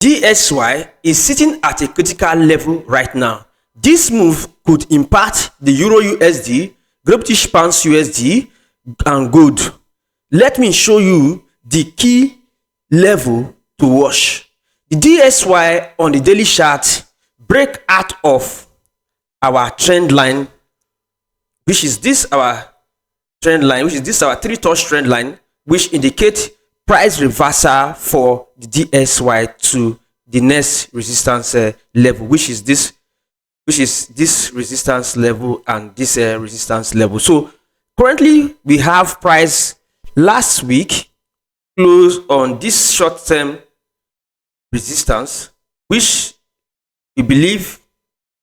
DXY is sitting at a critical level right now. This move could impact the Euro USD, British Pounds USD, and gold. Let me show you the key level to watch. The DXY on the daily chart break out of our trend line, which is this our trend line, which is this our three-touch trend line, which indicate price reversal for the DXY to the next resistance level, which is this resistance level and this resistance level. So currently we have price last week closed on this short-term resistance, which we believe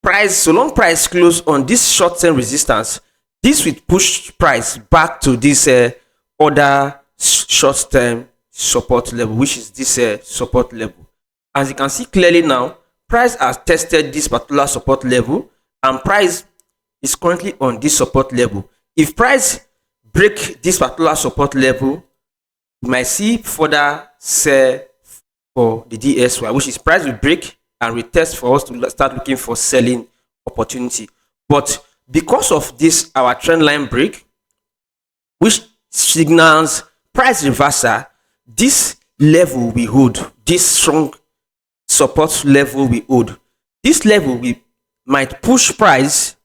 price, so long price close on this short-term resistance, this will push price back to this other short-term support level, which is this support level. As you can see clearly now, price has tested this particular support level and price is currently on this support level. If price break this particular support level, we might see further sell for the DXY, which is price will break and retest for us to start looking for selling opportunity. But because of this our trend line break, which signals price reversal, this level we hold, this strong support level we hold, this level we might push price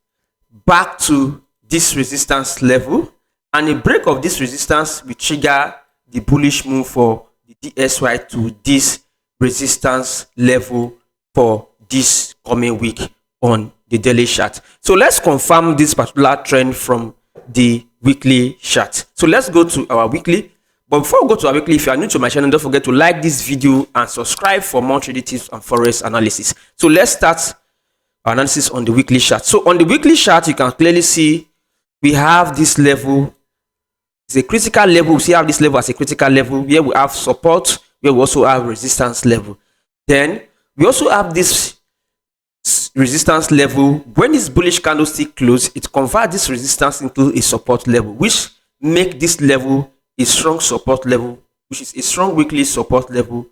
back to this resistance level, and a break of this resistance will trigger the bullish move for the DXY to this resistance level for this coming week on the daily chart. So let's confirm this particular trend from the weekly chart. So let's go to our weekly. But before we go to our weekly, if you are new to my channel, don't forget to like this video and subscribe for more trading tips and forex analysis. So let's start our analysis on the weekly chart. So on the weekly chart, you can clearly see we have this level. It's a critical level. We have this level as a critical level where we have support, where we also have resistance level. Then we also have this resistance level. When this bullish candlestick close, it converts this resistance into a support level, which make this level a strong support level, which is a strong weekly support level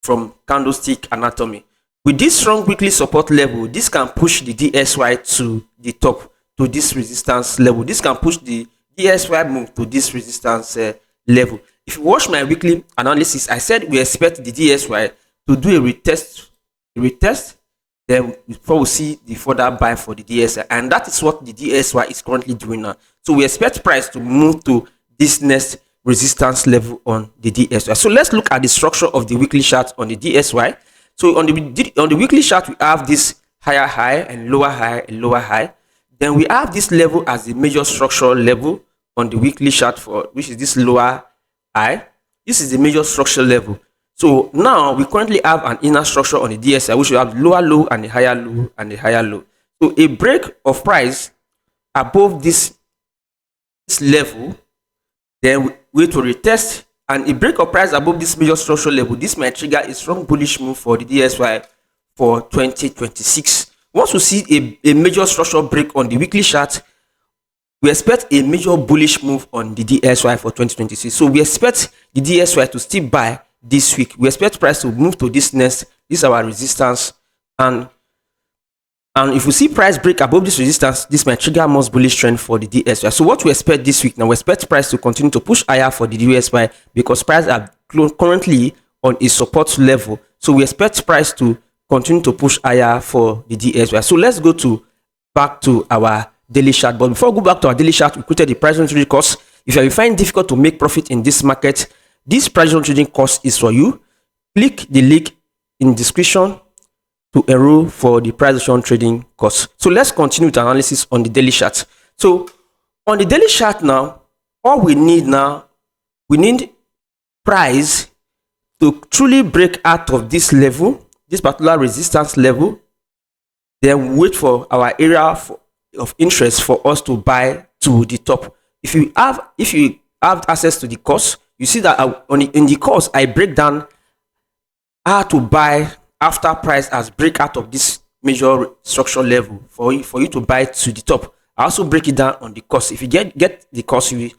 from candlestick anatomy. With this strong weekly support level, this can push the DXY to the top, to this resistance level. This can push the DXY move to this resistance level. If you watch my weekly analysis, I said we expect the DXY to do a retest, then before we see the further buy for the DXY, and that is what the DXY is currently doing now. So we expect price to move to this next resistance level on the DXY. So let's look at the structure of the weekly chart on the DXY. So on the weekly chart, we have this higher high and lower high and lower high. Then we have this level as the major structural level on the weekly chart, for which is this lower high. This is the major structural level. So now we currently have an inner structure on the DXY, which will have lower low and a higher low and a higher low. So a break of price above this level, then we to retest, and a break of price above this major structural level, this might trigger a strong bullish move for the DXY for 2026. Once we see a major structural break on the weekly chart, we expect a major bullish move on the DXY for 2026. So we expect the DXY to still buy this week. We expect price to move to this next, this is our resistance, and if we see price break above this resistance, this might trigger more bullish trend for the DXY. So what we expect this week now, we expect price to continue to push higher for the DXY because price are currently on a support level. So we expect price to continue to push higher for the DXY. So let's go back to our daily chart. But before we go back to our daily chart, we created the price trading course. If you find it difficult to make profit in this market, this price trading course is for you. Click the link in the description to enroll for the price trading course. So let's continue with analysis on the daily chart. So on the daily chart now, all we need now, we need price to truly break out of this level, this particular resistance level. Then wait for our area of interest for us to buy to the top. If you have access to the course, you see that in the course I break down how to buy after price has break out of this major structural level for you to buy to the top. I also break it down on the course. If you get the course, you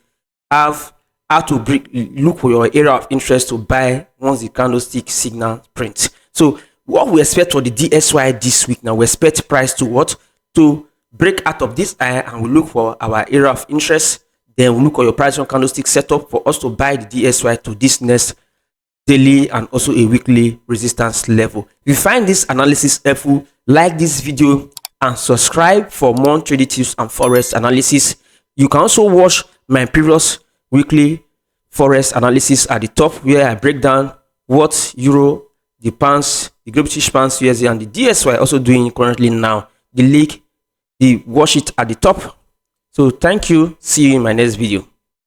have how to look for your area of interest to buy once the candlestick signal print. So what we expect for the DXY this week now, we expect price to what? To break out of this area, and we look for our area of interest. Then we look at your price on candlestick setup for us to buy the DXY to this next daily and also a weekly resistance level. If you find this analysis helpful, like this video and subscribe for more trading tips and forex analysis. You can also watch my previous weekly forex analysis at the top, where I break down what euro, the pounds, the Great British pounds, USD, and the DXY also doing currently now. The link, watch it at the top. So thank you. See you in my next video.